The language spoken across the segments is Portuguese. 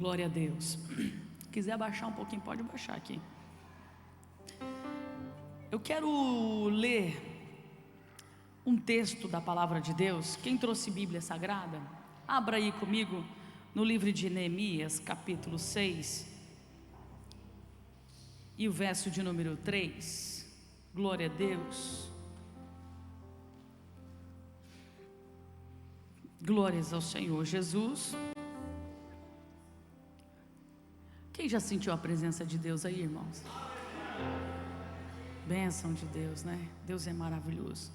Glória a Deus. Se quiser baixar um pouquinho, pode baixar aqui. Eu quero ler um texto da palavra de Deus. Quem trouxe Bíblia Sagrada, abra aí comigo no livro de Neemias, capítulo 6, e o verso de número 3. Glória a Deus. Glórias ao Senhor Jesus. Quem já sentiu a presença de Deus aí, irmãos? Bênção de Deus, né? Deus é maravilhoso.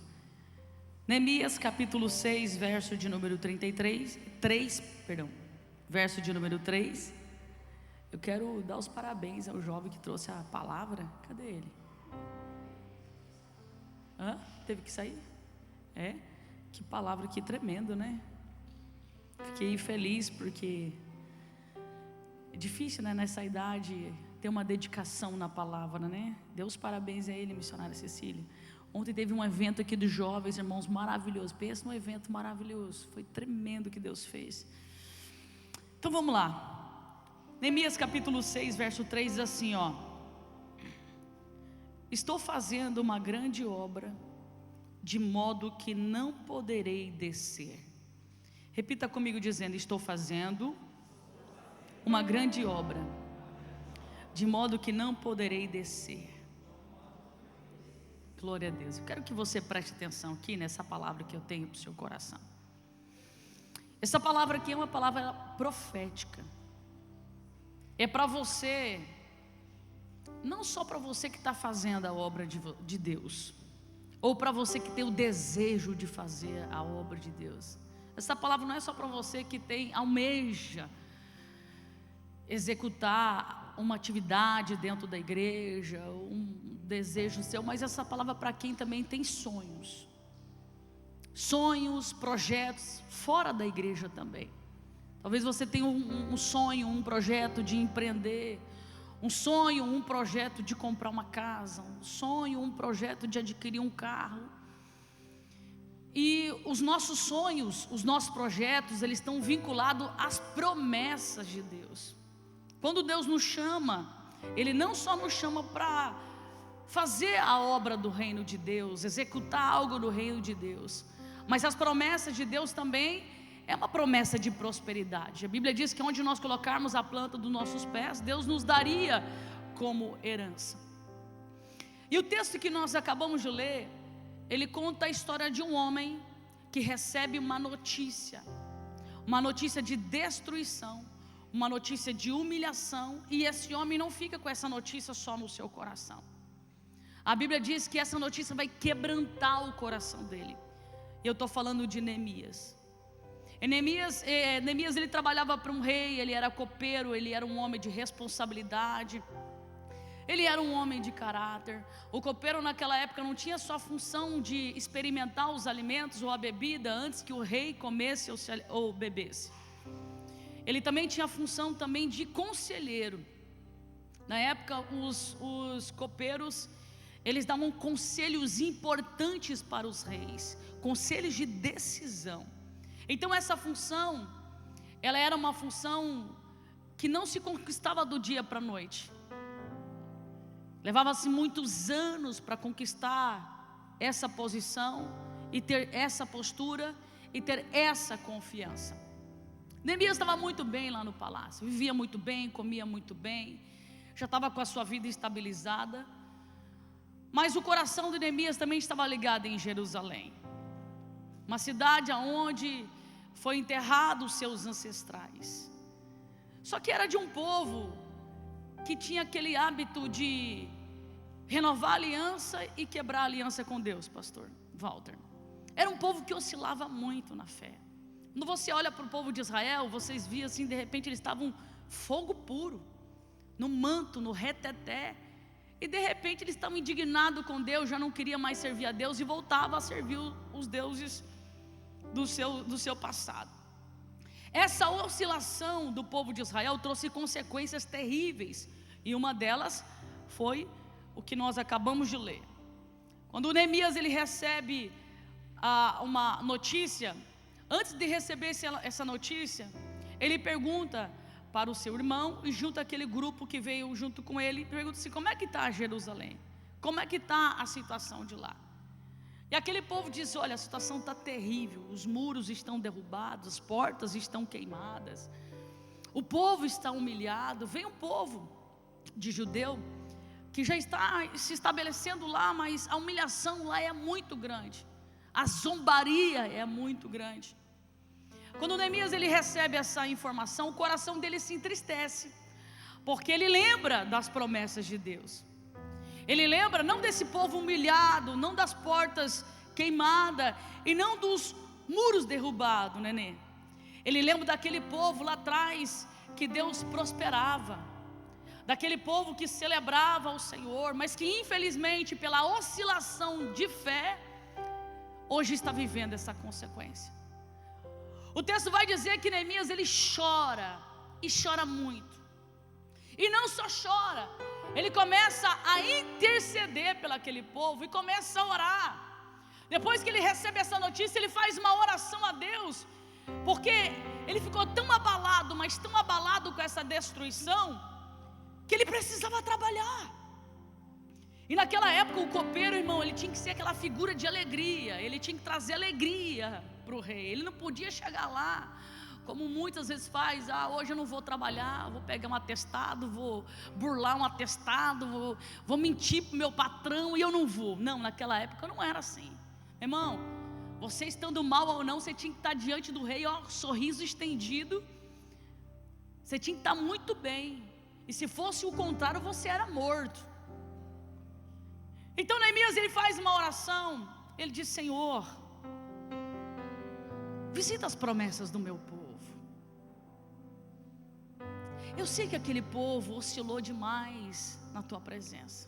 Neemias capítulo 6, verso de número 3, verso de número 3. Eu quero dar os parabéns ao jovem que trouxe a palavra. Cadê ele? Teve que sair? Que palavra, que tremendo, né? Fiquei feliz porque é difícil, né, nessa idade ter uma dedicação na palavra, né? Dê os parabéns a ele, missionária Cecília. Ontem teve um evento aqui dos jovens, irmãos, maravilhoso. Pensa num evento maravilhoso. Foi tremendo o que Deus fez. Então vamos lá. Neemias capítulo 6, verso 3 diz assim, estou fazendo uma grande obra, de modo que não poderei descer. Repita comigo dizendo, estou fazendo uma grande obra, de modo que não poderei descer. Glória a Deus. Eu quero que você preste atenção aqui nessa palavra que eu tenho para o seu coração. Essa palavra aqui é uma palavra profética. É para você, não só para você que está fazendo a obra de Deus, ou para você que tem o desejo de fazer a obra de Deus. Essa palavra não é só para você que almeja executar uma atividade dentro da igreja, um desejo seu, mas essa palavra para quem também tem sonhos, projetos fora da igreja também. Talvez você tenha um sonho, um projeto de empreender, um sonho, um projeto de comprar uma casa, um sonho, um projeto de adquirir um carro. E os nossos sonhos, os nossos projetos, eles estão vinculados às promessas de Deus. Quando Deus nos chama, Ele não só nos chama para fazer a obra do reino de Deus, executar algo do reino de Deus, mas as promessas de Deus também é uma promessa de prosperidade. A Bíblia diz que onde nós colocarmos a planta dos nossos pés, Deus nos daria como herança. E o texto que nós acabamos de ler, ele conta a história de um homem que recebe uma notícia de destruição, uma notícia de humilhação, e esse homem não fica com essa notícia só no seu coração. A Bíblia diz que essa notícia vai quebrantar o coração dele. Eu estou falando de Neemias. Neemias ele trabalhava para um rei, ele era copeiro, ele era um homem de responsabilidade, ele era um homem de caráter. O copeiro naquela época não tinha só a função de experimentar os alimentos ou a bebida antes que o rei comesse ou bebesse. Ele também tinha a função também de conselheiro. Na época os copeiros, eles davam conselhos importantes para os reis, conselhos de decisão. Então essa função, ela era uma função que não se conquistava do dia para a noite. Levava-se muitos anos para conquistar essa posição e ter essa postura e ter essa confiança. Neemias estava muito bem lá no palácio, vivia muito bem, comia muito bem, já estava com a sua vida estabilizada, mas o coração de Neemias também estava ligado em Jerusalém, uma cidade onde foi enterrado os seus ancestrais. Só que era de um povo que tinha aquele hábito de renovar a aliança e quebrar a aliança com Deus, pastor Walter. Era um povo que oscilava muito na fé. Quando você olha para o povo de Israel, vocês viam assim, de repente eles estavam fogo puro, no manto, no reteté, e de repente eles estavam indignados com Deus, já não queria mais servir a Deus e voltava a servir os deuses do seu passado. Essa oscilação do povo de Israel trouxe consequências terríveis, e uma delas foi o que nós acabamos de ler. Quando Neemias ele recebe uma notícia, antes de receber essa notícia, ele pergunta para o seu irmão e junto àquele grupo que veio junto com ele, pergunta assim: como é que está Jerusalém? Como é que está a situação de lá? E aquele povo diz: olha, a situação está terrível, os muros estão derrubados, as portas estão queimadas, o povo está humilhado. Vem um povo de judeu que já está se estabelecendo lá, mas a humilhação lá é muito grande, a zombaria é muito grande. Quando Neemias ele recebe essa informação, o coração dele se entristece, porque ele lembra das promessas de Deus. Ele lembra não desse povo humilhado, não das portas queimadas e não dos muros derrubados, nenê. Ele lembra daquele povo lá atrás que Deus prosperava, daquele povo que celebrava o Senhor, mas que infelizmente pela oscilação de fé, hoje está vivendo essa consequência. O texto vai dizer que Neemias ele chora, e chora muito. E não só chora, ele começa a interceder pelo aquele povo e começa a orar. Depois que ele recebe essa notícia, ele faz uma oração a Deus, porque ele ficou tão abalado, mas tão abalado com essa destruição, que ele precisava trabalhar. E naquela época o copeiro, irmão, ele tinha que ser aquela figura de alegria, ele tinha que trazer alegria para o rei. Ele não podia chegar lá como muitas vezes faz: hoje eu não vou trabalhar, vou pegar um atestado, vou burlar um atestado, vou mentir para o meu patrão e eu não vou. Não, naquela época não era assim. Irmão, você estando mal ou não, você tinha que estar diante do rei, sorriso estendido, você tinha que estar muito bem, e se fosse o contrário, você era morto. Então Neemias ele faz uma oração, ele diz: Senhor, visita as promessas do meu povo. Eu sei que aquele povo oscilou demais na tua presença.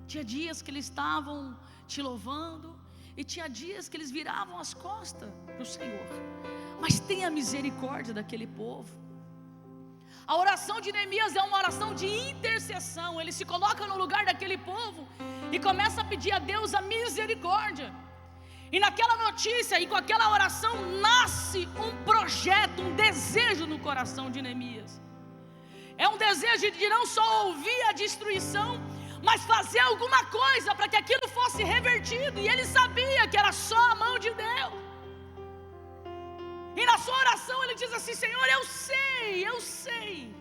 Tinha dias que eles estavam te louvando, e tinha dias que eles viravam as costas para o Senhor. Mas tenha misericórdia daquele povo. A oração de Neemias é uma oração de intercessão. Ele se coloca no lugar daquele povo e começa a pedir a Deus a misericórdia. E naquela notícia e com aquela oração nasce um projeto, um desejo no coração de Neemias. É um desejo de não só ouvir a destruição, mas fazer alguma coisa para que aquilo fosse revertido. E ele sabia que era só a mão de Deus. E na sua oração ele diz assim: Senhor, eu sei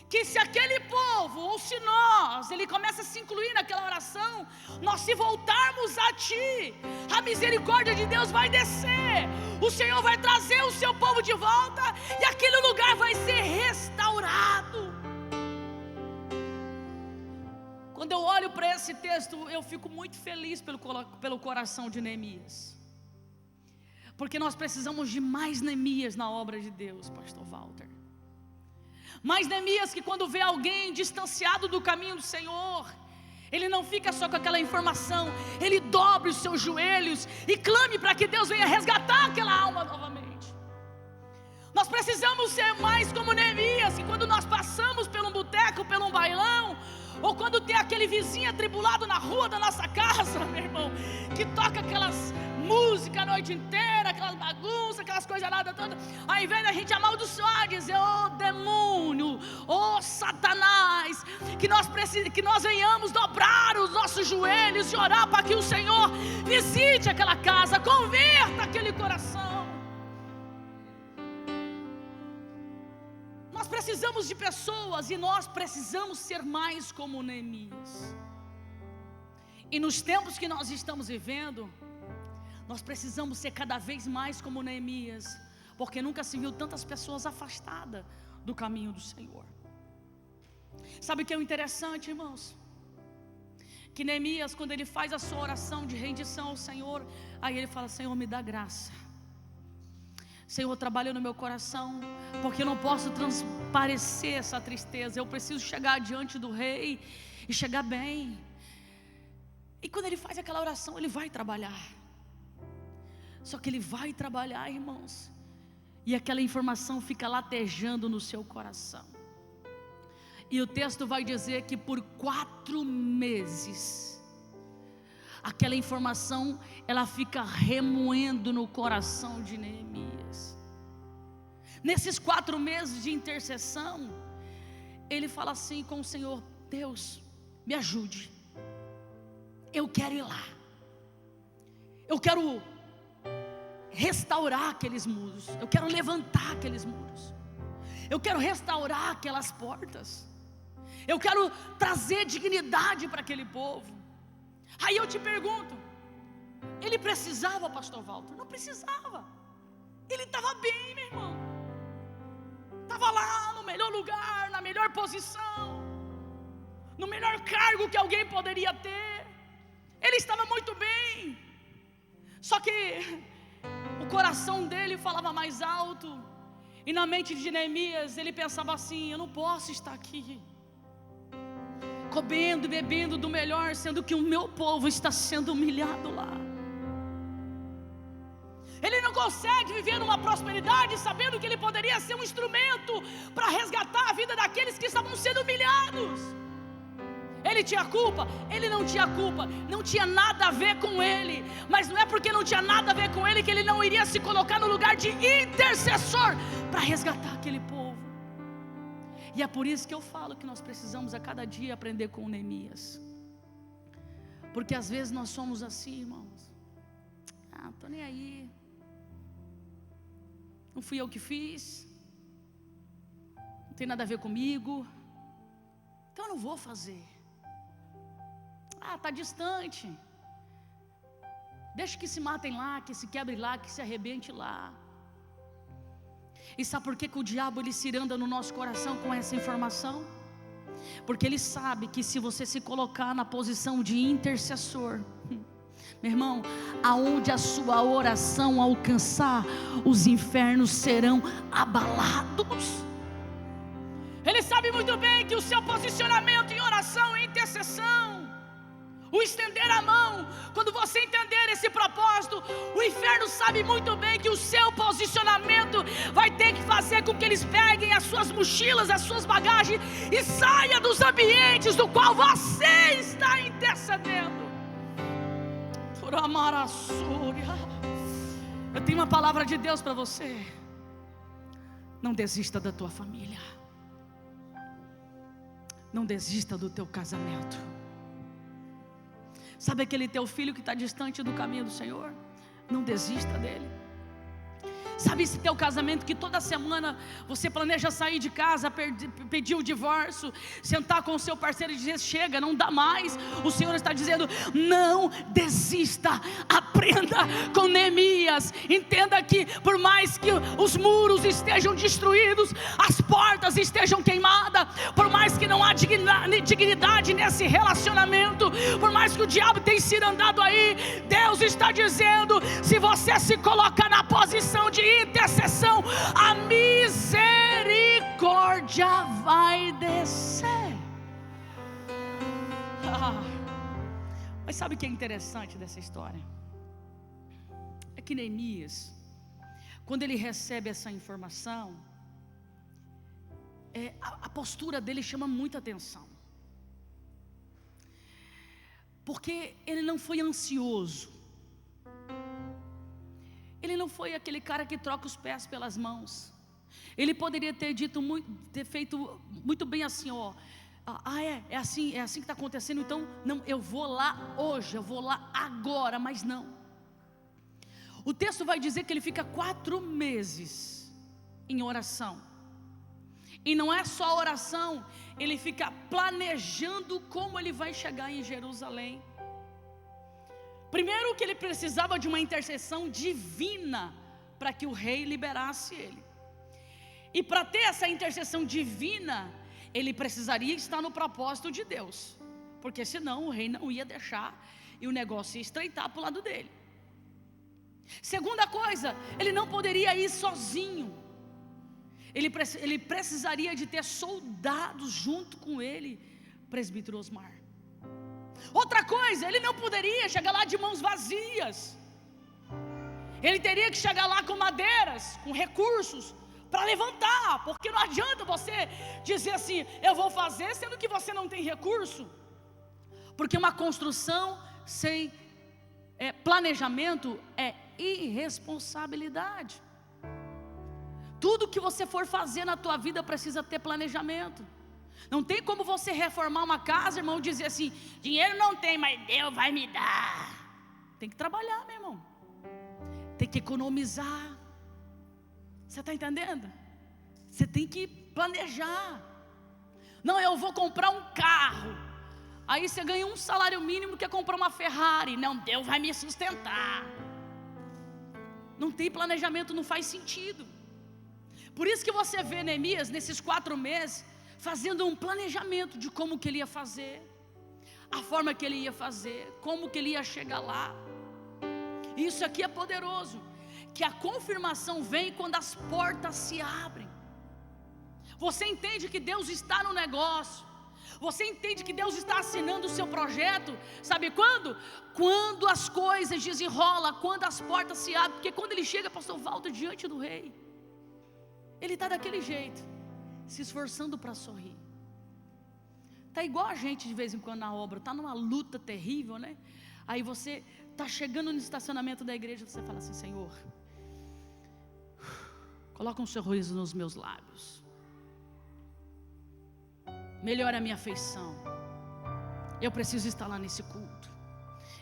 que se aquele povo, ou se nós, ele começa a se incluir naquela oração, nós se voltarmos a Ti, a misericórdia de Deus vai descer, o Senhor vai trazer o seu povo de volta, e aquele lugar vai ser restaurado. Quando eu olho para esse texto, eu fico muito feliz pelo coração de Neemias, porque nós precisamos de mais Neemias na obra de Deus, pastor Walter. Mas Neemias que quando vê alguém distanciado do caminho do Senhor, ele não fica só com aquela informação, ele dobre os seus joelhos e clame para que Deus venha resgatar aquela alma novamente. Nós precisamos ser mais como Neemias, que quando nós passamos por um boteco, por um bailão, ou quando tem aquele vizinho atribulado na rua da nossa casa, meu irmão, que toca aquelas músicas a noite inteira, aquelas bagunças, aquelas coisas nada todas, ao invés da gente amaldiçoar, dizer: demônio, Satanás, que nós venhamos dobrar os nossos joelhos e orar para que o Senhor visite aquela casa, converta aquele coração. Nós precisamos de pessoas, e nós precisamos ser mais como Neemias. E nos tempos que nós estamos vivendo, nós precisamos ser cada vez mais como Neemias, porque nunca se viu tantas pessoas afastadas do caminho do Senhor. Sabe o que é interessante, irmãos? Que Neemias, quando ele faz a sua oração de rendição ao Senhor, aí ele fala: Senhor, me dá graça. Senhor, trabalha no meu coração, porque eu não posso transparecer essa tristeza. Eu preciso chegar diante do rei e chegar bem. E quando ele faz aquela oração, ele vai trabalhar. Só que ele vai trabalhar, irmãos, e aquela informação fica latejando no seu coração. E o texto vai dizer que por 4 meses aquela informação, ela fica remoendo no coração de Neemias. Nesses 4 meses de intercessão, ele fala assim com o Senhor: Deus, me ajude, eu quero ir lá, eu quero restaurar aqueles muros, eu quero levantar aqueles muros, eu quero restaurar aquelas portas, eu quero trazer dignidade para aquele povo. Aí eu te pergunto, ele precisava, pastor Walter? Não precisava. Ele estava bem, meu irmão, estava lá no melhor lugar, na melhor posição, no melhor cargo que alguém poderia ter. Ele estava muito bem. Só que o coração dele falava mais alto, e na mente de Neemias ele pensava assim: eu não posso estar aqui comendo e bebendo do melhor, sendo que o meu povo está sendo humilhado lá. Ele não consegue viver numa prosperidade sabendo que ele poderia ser um instrumento para resgatar a vida daqueles que estavam sendo humilhados. Ele tinha culpa? Ele não tinha culpa, não tinha nada a ver com ele. Mas não é porque não tinha nada a ver com ele que ele não iria se colocar no lugar de intercessor para resgatar aquele povo. E é por isso que eu falo que nós precisamos a cada dia aprender com Neemias. Porque às vezes nós somos assim, irmãos: não estou nem aí, não fui eu que fiz, não tem nada a ver comigo, então eu não vou fazer. Está distante, deixa que se matem lá, que se quebrem lá, que se arrebente lá. E sabe por que o diabo ele ciranda no nosso coração com essa informação? Porque ele sabe que se você se colocar na posição de intercessor, meu irmão, aonde a sua oração alcançar, os infernos serão abalados. Ele sabe muito bem que o seu posicionamento em oração e intercessão, o estender a mão, quando você entender esse propósito, o inferno sabe muito bem que o seu posicionamento vai ter que fazer com que eles peguem as suas mochilas, as suas bagagens e saia dos ambientes do qual você está intercedendo. Por amar a Súria, eu tenho uma palavra de Deus para você: não desista da tua família, não desista do teu casamento. Sabe aquele teu filho que está distante do caminho do Senhor? Não desista dele. Sabe esse teu casamento que toda semana você planeja sair de casa, pedir o divórcio, sentar com o seu parceiro e dizer: chega, não dá mais. O Senhor está dizendo: não desista, aprenda com Neemias. Entenda que por mais que os muros estejam destruídos, as portas estejam queimadas, por mais que não há dignidade nesse relacionamento, por mais que o diabo tenha cirandado aí, Deus está dizendo: se você se colocar na posição de intercessão, a misericórdia vai descer. Mas sabe o que é interessante dessa história? É que Neemias, quando ele recebe essa informação, a postura dele chama muita atenção, porque ele não foi ansioso. Ele não foi aquele cara que troca os pés pelas mãos. Ele poderia ter ter feito muito bem assim: é assim que está acontecendo, então não, eu vou lá hoje, eu vou lá agora. Mas não. O texto vai dizer que ele fica 4 meses em oração. E não é só oração, ele fica planejando como ele vai chegar em Jerusalém. Primeiro que ele precisava de uma intercessão divina para que o rei liberasse ele. E para ter essa intercessão divina, ele precisaria estar no propósito de Deus, porque senão o rei não ia deixar e o negócio ia estreitar para o lado dele. Segunda coisa, ele não poderia ir sozinho. Ele precisaria de ter soldados junto com ele, presbítero Osmar. Outra coisa, ele não poderia chegar lá de mãos vazias. Ele teria que chegar lá com madeiras, com recursos para levantar, porque não adianta você dizer assim: eu vou fazer, sendo que você não tem recurso. Porque uma construção sem planejamento é irresponsabilidade. Tudo que você for fazer na tua vida precisa ter planejamento. Não tem como você reformar uma casa, irmão, e dizer assim: dinheiro não tem, mas Deus vai me dar. Tem que trabalhar, meu irmão. Tem que economizar. Você está entendendo? Você tem que planejar. Não, eu vou comprar um carro. Aí você ganha um salário mínimo, quer comprar uma Ferrari. Não, Deus vai me sustentar. Não tem planejamento, não faz sentido. Por isso que você vê Neemias nesses 4 meses fazendo um planejamento de como que ele ia fazer, a forma que ele ia fazer, como que ele ia chegar lá. Isso aqui é poderoso, que a confirmação vem quando as portas se abrem. Você entende que Deus está no negócio, você entende que Deus está assinando o seu projeto, sabe quando? Quando as coisas desenrolam, quando as portas se abrem. Porque quando ele chega, pastor Walter, diante do rei, ele está daquele jeito, se esforçando para sorrir. Está igual a gente de vez em quando na obra, está numa luta terrível, né? Aí você está chegando no estacionamento da igreja, você fala assim: Senhor, coloca um sorriso nos meus lábios, melhora a minha afeição. Eu preciso estar lá nesse culto,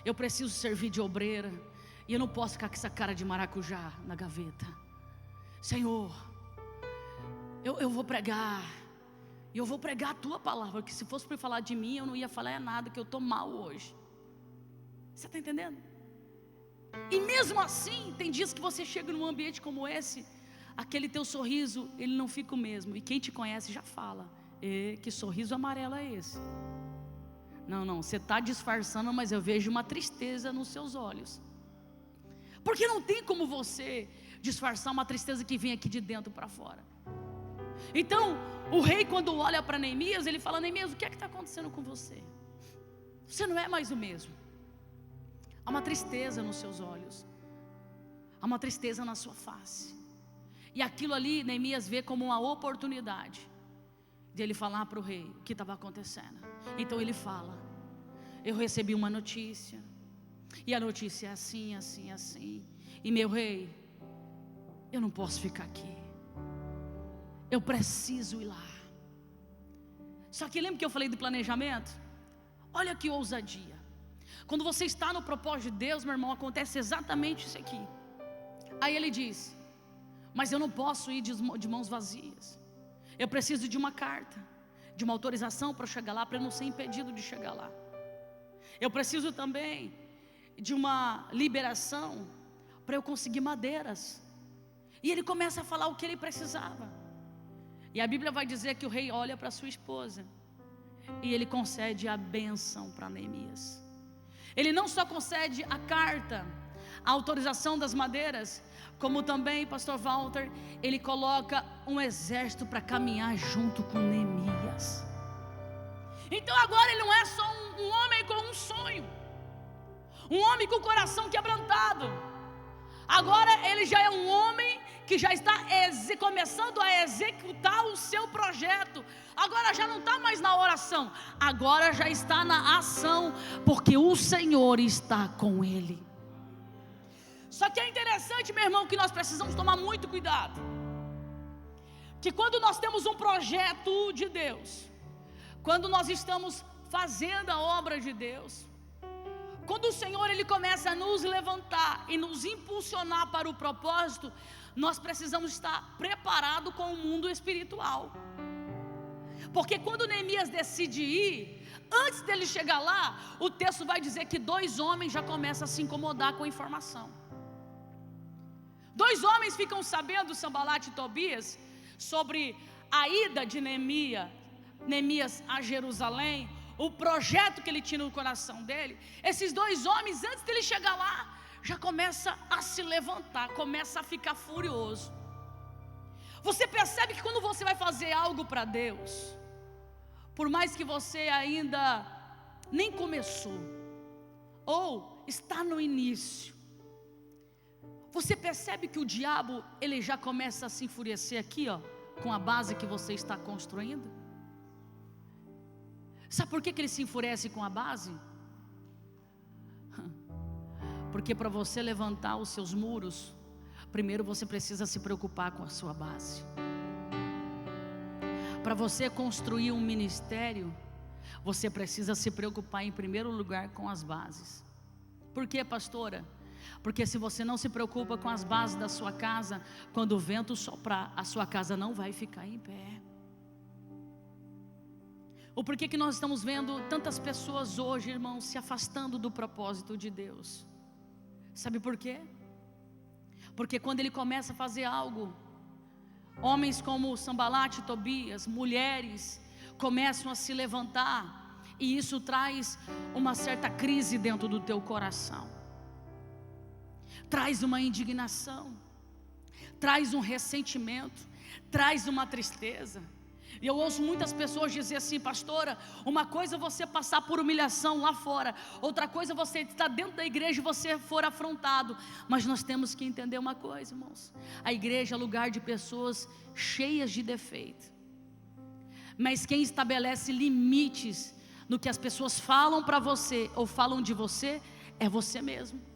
eu preciso servir de obreira, e eu não posso ficar com essa cara de maracujá na gaveta. Senhor, eu vou pregar, e eu vou pregar a tua palavra, que se fosse para falar de mim, eu não ia falar nada, que eu estou mal hoje. Você está entendendo? E mesmo assim, tem dias que você chega num ambiente como esse, aquele teu sorriso, ele não fica o mesmo. E quem te conhece já fala: que sorriso amarelo é esse? Não, você está disfarçando, mas eu vejo uma tristeza nos seus olhos. Porque não tem como você disfarçar uma tristeza que vem aqui de dentro para fora. Então, o rei, quando olha para Neemias, ele fala: Neemias, o que é que está acontecendo com você? Você não é mais o mesmo. Há uma tristeza nos seus olhos, há uma tristeza na sua face. E aquilo ali, Neemias vê como uma oportunidade de ele falar para o rei o que estava acontecendo. Então ele fala: eu recebi uma notícia, e a notícia é assim, assim, assim. E meu rei, eu não posso ficar aqui, eu preciso ir lá. Só que lembra que eu falei do planejamento? Olha que ousadia. Quando você está no propósito de Deus, meu irmão, acontece exatamente isso aqui. Aí ele diz: mas eu não posso ir de mãos vazias. Eu preciso de uma carta, de uma autorização para chegar lá, para eu não ser impedido de chegar lá. Eu preciso também de uma liberação para eu conseguir madeiras. E ele começa a falar o que ele precisava. E a Bíblia vai dizer que o rei olha para sua esposa e ele concede a bênção para Neemias. Ele não só concede a carta, a autorização das madeiras, como também, pastor Walter, ele coloca um exército para caminhar junto com Neemias. Então agora ele não é só um homem com um sonho, um homem com o coração quebrantado. Agora ele já é um homem que já está começando a executar o seu projeto. Agora já não está mais na oração, agora já está na ação, porque o Senhor está com ele. Só que é interessante, meu irmão, que nós precisamos tomar muito cuidado, que quando nós temos um projeto de Deus, quando nós estamos fazendo a obra de Deus, quando o Senhor ele começa a nos levantar e nos impulsionar para o propósito, nós precisamos estar preparados com o mundo espiritual. Porque quando Neemias decide ir, antes dele chegar lá, o texto vai dizer que 2 homens já começam a se incomodar com a informação. 2 homens ficam sabendo, Sanbalate e Tobias, sobre a ida de Neemias a Jerusalém, o projeto que ele tinha no coração dele. Esses 2 homens, antes dele chegar lá, já começa a se levantar, começa a ficar furioso. Você percebe que quando você vai fazer algo para Deus, por mais que você ainda nem começou, ou está no início, você percebe que o diabo ele já começa a se enfurecer aqui, ó, com a base que você está construindo. Sabe por que ele se enfurece com a base? Porque para você levantar os seus muros, Primeiro você precisa se preocupar com a sua base. Para você construir um ministério, você precisa se preocupar em primeiro lugar com as bases. Por quê, pastora? Porque se você não se preocupa com as bases da sua casa, quando o vento soprar, a sua casa não vai ficar em pé. O porquê que nós estamos vendo tantas pessoas hoje, irmãos, se afastando do propósito de Deus? Sabe por quê? Porque quando ele começa a fazer algo, homens como Sambalate e Tobias, mulheres, começam a se levantar, e isso traz uma certa crise dentro do teu coração, traz uma indignação, traz um ressentimento, traz uma tristeza. E eu ouço muitas pessoas dizer assim: pastora, uma coisa é você passar por humilhação lá fora, outra coisa é você estar dentro da igreja e você for afrontado. Mas nós temos que entender uma coisa, irmãos: a igreja é lugar de pessoas cheias de defeito, mas quem estabelece limites no que as pessoas falam para você ou falam de você é você mesmo.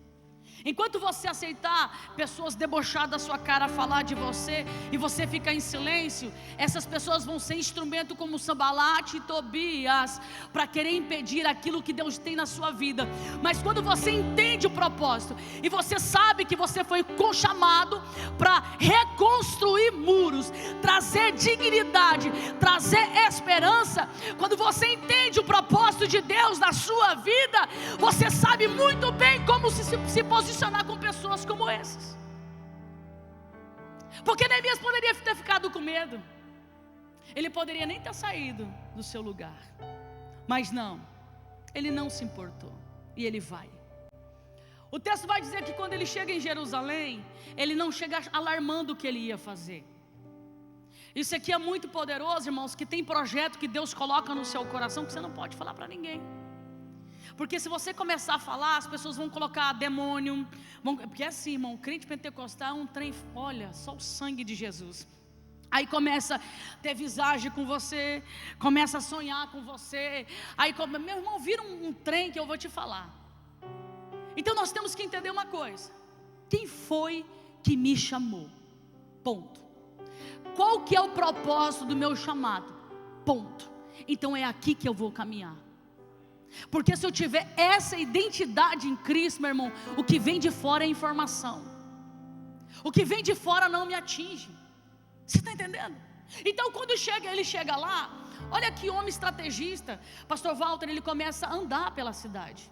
Enquanto você aceitar pessoas debochadas da sua cara falar de você, e você ficar em silêncio, essas pessoas vão ser instrumento como Sambalate e Tobias, para querer impedir aquilo que Deus tem na sua vida. Mas quando você entende o propósito, e você sabe que você foi chamado para reconstruir muros, trazer dignidade, trazer esperança, quando você entende o propósito de Deus na sua vida, você sabe muito bem como se posicionar com pessoas como essas. Porque Neemias poderia ter ficado com medo, ele poderia nem ter saído do seu lugar, mas não, ele não se importou, e ele vai. O texto vai dizer que quando ele chega em Jerusalém, ele não chega alarmando o que ele ia fazer. Isso aqui é muito poderoso, irmãos, que tem projeto que Deus coloca no seu coração que você não pode falar para ninguém. Porque se você começar a falar, as pessoas vão colocar demônio, porque é assim, irmão, crente pentecostal é um trem, olha, só o sangue de Jesus. Aí começa a ter visagem com você, começa a sonhar com você, aí meu irmão, vira um trem que eu vou te falar. Então nós temos que entender uma coisa: quem foi que me chamou? Ponto. Qual que é o propósito do meu chamado? Ponto. Então é aqui que eu vou caminhar. Porque se eu tiver essa identidade em Cristo, meu irmão, o que vem de fora é informação, o que vem de fora não me atinge. Você está entendendo? Então quando ele chega lá, olha que homem estrategista. Pastor Walter, ele começa a andar pela cidade,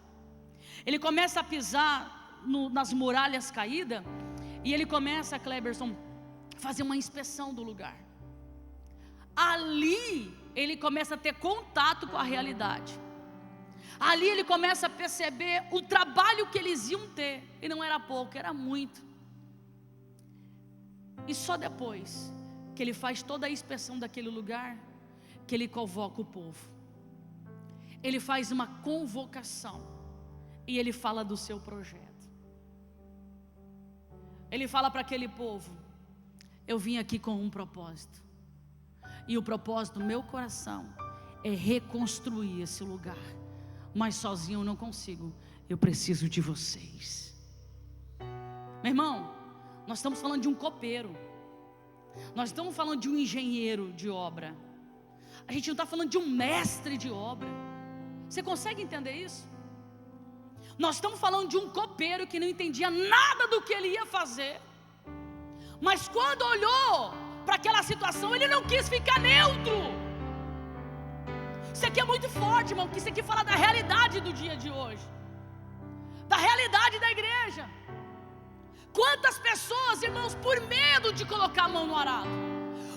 ele começa a pisar nas muralhas caídas, e ele começa, Kleberson, fazer uma inspeção do lugar. Ali ele começa a ter contato com a realidade. Ali ele começa a perceber o trabalho que eles iam ter, e não era pouco, era muito. E só depois que ele faz toda a inspeção daquele lugar, que ele convoca o povo. Ele faz uma convocação, e ele fala do seu projeto. Ele fala para aquele povo: eu vim aqui com um propósito, e o propósito do meu coração é reconstruir esse lugar. Mas sozinho eu não consigo, eu preciso de vocês. Meu irmão, nós estamos falando de um copeiro, nós estamos falando de um engenheiro de obra. A gente não está falando de um mestre de obra. Você consegue entender isso? Nós estamos falando de um copeiro que não entendia nada do que ele ia fazer, mas quando olhou para aquela situação, ele não quis ficar neutro. Isso aqui é muito forte, irmão, porque isso aqui fala da realidade do dia de hoje, da realidade da igreja. Quantas pessoas, irmãos, por medo de colocar a mão no arado,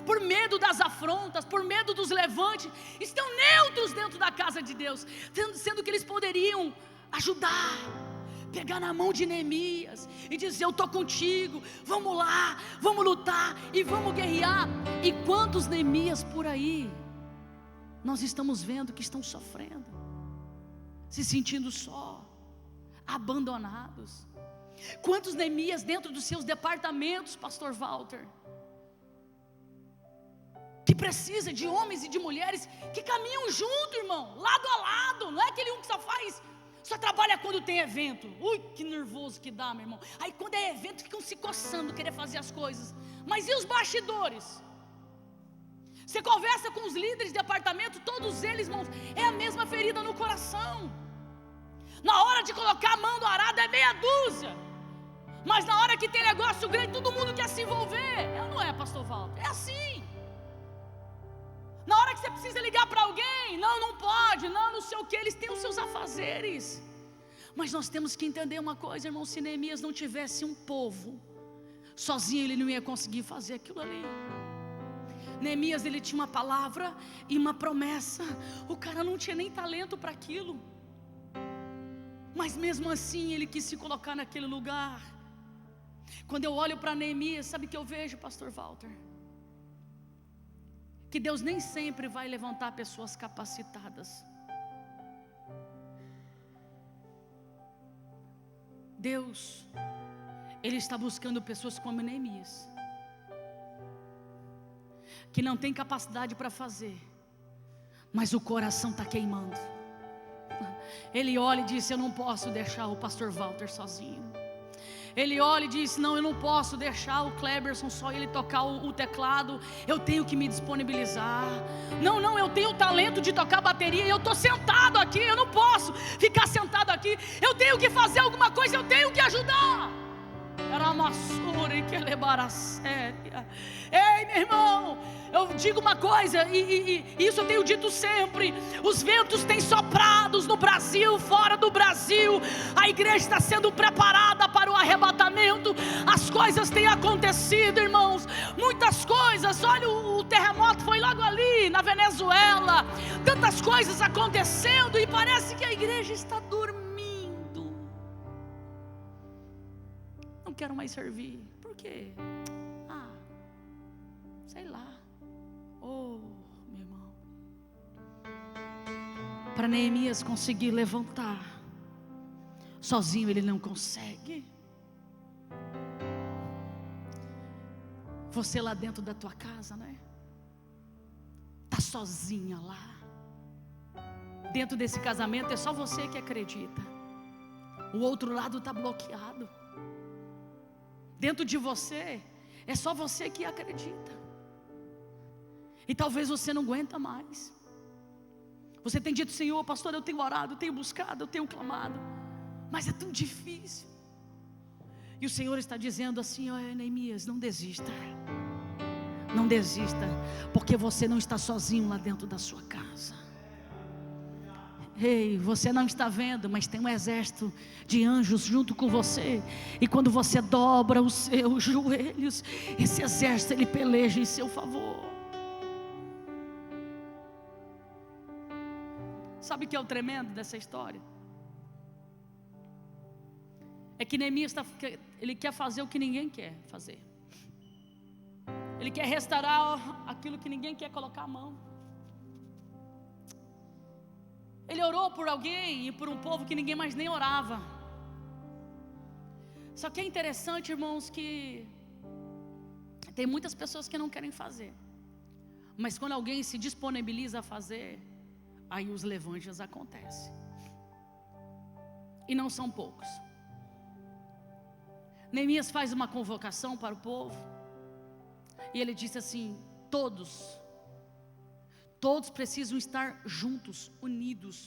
por medo das afrontas, por medo dos levantes, estão neutros dentro da casa de Deus, sendo que eles poderiam ajudar, pegar na mão de Neemias e dizer: eu estou contigo, vamos lá, vamos lutar e vamos guerrear. E quantos Neemias por aí nós estamos vendo que estão sofrendo, se sentindo só, abandonados. Quantos Neemias dentro dos seus departamentos, pastor Walter, que precisa de homens e de mulheres que caminham junto, irmão, lado a lado. Não é aquele um que só faz Só trabalha quando tem evento. Ui, que nervoso que dá, meu irmão. Aí quando é evento ficam se coçando, querer fazer as coisas. Mas e os bastidores? Você conversa com os líderes de departamento, todos eles, irmãos, é a mesma ferida no coração. Na hora de colocar a mão no arado é meia dúzia, mas na hora que tem negócio grande, todo mundo quer se envolver. Não é, pastor Walter? É assim. Na hora que você precisa ligar para alguém, não pode, não sei o que, eles têm os seus afazeres. Mas nós temos que entender uma coisa, irmão, se Neemias não tivesse um povo, sozinho ele não ia conseguir fazer aquilo ali. Neemias, ele tinha uma palavra e uma promessa. O cara não tinha nem talento para aquilo, mas mesmo assim ele quis se colocar naquele lugar. Quando eu olho para Neemias, sabe o que eu vejo, pastor Walter? Que Deus nem sempre vai levantar pessoas capacitadas. Deus, Ele está buscando pessoas como Neemias, que não tem capacidade para fazer, mas o coração está queimando. Ele olha e diz: eu não posso deixar o pastor Walter sozinho. Ele olha e diz: não, eu não posso deixar o Kleberson só ele tocar o teclado, eu tenho que me disponibilizar. Não, eu tenho o talento de tocar bateria e eu estou sentado aqui, eu não posso ficar sentado aqui, eu tenho que fazer alguma coisa, eu tenho que ajudar. Era uma surra que levar a séria. Ei, meu irmão, eu digo uma coisa, e isso eu tenho dito sempre: os ventos têm soprado no Brasil, fora do Brasil. A igreja está sendo preparada para o arrebatamento. As coisas têm acontecido, irmãos, muitas coisas. Olha, o terremoto foi logo ali na Venezuela. Tantas coisas acontecendo e parece que a igreja está dormindo. Não quero mais servir. Por quê? Sei lá. Oh, meu irmão, para Neemias conseguir levantar, sozinho ele não consegue. Você lá dentro da tua casa, né? Tá sozinha lá. Dentro desse casamento é só você que acredita. O outro lado está bloqueado. Dentro de você é só você que acredita. E talvez você não aguenta mais. Você tem dito: Senhor, pastor, eu tenho orado, eu tenho buscado, eu tenho clamado, mas é tão difícil. E o Senhor está dizendo assim: olha, Neemias, não desista. Não desista, porque você não está sozinho lá dentro da sua casa. Ei, você não está vendo, mas tem um exército de anjos junto com você. E quando você dobra os seus joelhos, esse exército ele peleja em seu favor. Sabe o que é o tremendo dessa história? É que Neemias ele quer fazer o que ninguém quer fazer. Ele quer restaurar aquilo que ninguém quer colocar a mão. Ele orou por alguém e por um povo que ninguém mais nem orava. Só que é interessante, irmãos, que tem muitas pessoas que não querem fazer, mas quando alguém se disponibiliza a fazer, aí os levantes acontecem. E não são poucos. Neemias faz uma convocação para o povo, e ele disse assim: todos precisam estar juntos, unidos,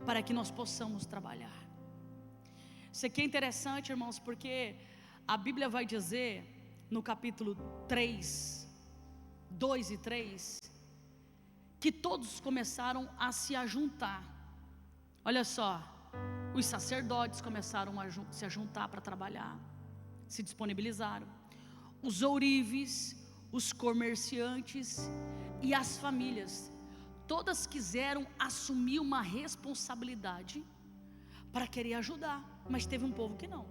para que nós possamos trabalhar. Isso aqui é interessante, irmãos, porque a Bíblia vai dizer no capítulo 3, 2 e 3, que todos começaram a se ajuntar. Olha só, os sacerdotes começaram a se ajuntar para trabalhar, se disponibilizaram. Os ourives, os comerciantes e as famílias, todas quiseram assumir uma responsabilidade para querer ajudar, mas teve um povo que não.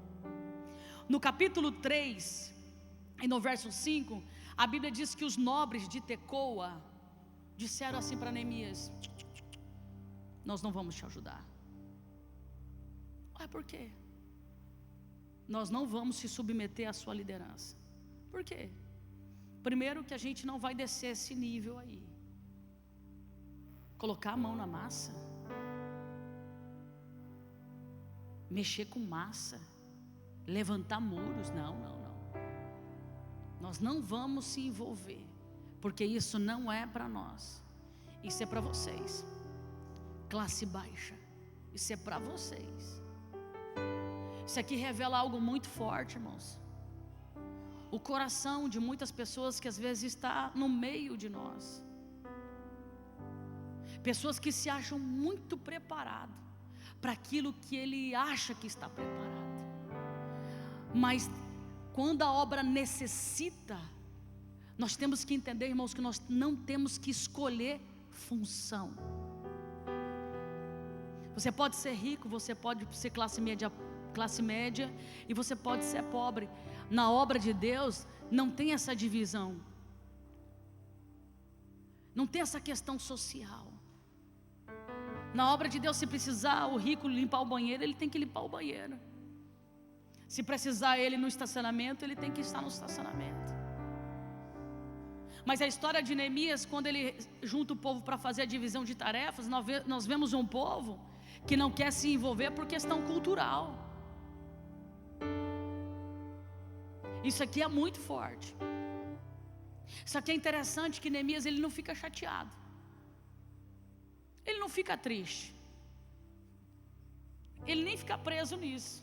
No capítulo 3, e no verso 5, a Bíblia diz que os nobres de Tecoa disseram assim para Neemias: nós não vamos te ajudar. Por quê? Nós não vamos se submeter à sua liderança. Por quê? Primeiro que a gente não vai descer esse nível aí. Colocar a mão na massa. mexer com massa, levantar muros. Não. Nós não vamos se envolver, porque isso não é para nós. Isso é para vocês, classe baixa. Isso é para vocês. Isso aqui revela algo muito forte, irmãos. O coração de muitas pessoas que às vezes está no meio de nós. Pessoas que se acham muito preparadas para aquilo que ele acha que está preparado. Mas quando a obra necessita, nós temos que entender, irmãos, que nós não temos que escolher função. Você pode ser rico, você pode ser classe média e você pode ser pobre. Na obra de Deus não tem essa divisão. Não tem essa questão social. Na obra de Deus, se precisar o rico limpar o banheiro, ele tem que limpar o banheiro. Se precisar ele no estacionamento, ele tem que estar no estacionamento. Mas a história de Neemias, quando ele junta o povo para fazer a divisão de tarefas, nós vemos um povo que não quer se envolver por questão cultural. Isso aqui é muito forte. Isso aqui é interessante, que Neemias ele não fica chateado. Ele não fica triste. Ele nem fica preso nisso.